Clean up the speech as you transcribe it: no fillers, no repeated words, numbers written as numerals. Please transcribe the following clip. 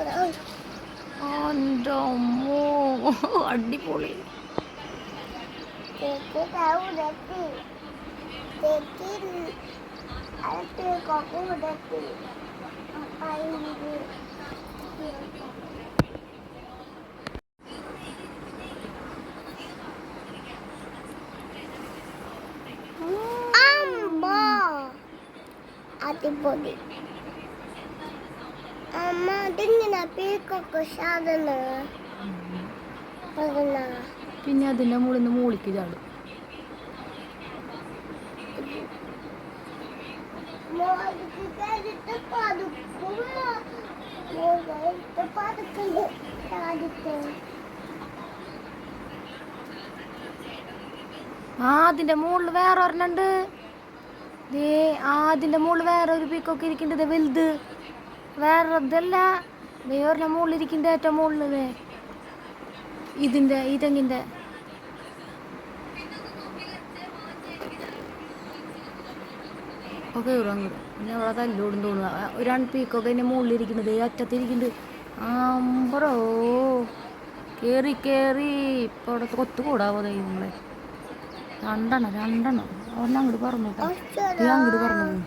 എൻ്റെ അമ്മോ അടിപൊളി. അടിപൊളി. അമ്മ അതിങ്ങനെ പീക്കൊക്കെ സാധനം പിന്നെ അതിൻ്റെ മുകളിൽ നിന്ന് മൂളിക്ക് ചാടും. ആ അതിൻ്റെ മുകളിൽ വേറെ ഒരെണ്ണുണ്ട്. ദേ അതിൻ്റെ മുകളിൽ വേറെ ഒരു പീക്കൊക്കെ ഇരിക്കുന്നുണ്ട്. വലുത് വേറെ ഇതല്ല. വേറെ മുകളിലിരിക്കുന്നുണ്ട്. ഏറ്റവും മുകളിൽ ഇതിൻ്റെ ഈ തെങ്ങിൻ്റെ ഒക്കെ കയറും അങ്ങോട്ട്. പിന്നെ അവിടെ തല്ലോടും തോന്നുക. ഒരു പീക്കൊക്കെ അതിൻ്റെ മുകളിലിരിക്കുന്നത് അറ്റത്തിരിക്കുന്നുണ്ട്. ആമ്പറോ കയറി കയറി ഇപ്പോൾ അവിടെ കൊത്തു കൂടാവോ ദൈവങ്ങളെ. രണ്ടെണ്ണം ഒരെണ്ണം അങ്ങോട്ട് പറഞ്ഞു കേട്ടോ. അങ്ങോട്ട് പറഞ്ഞു.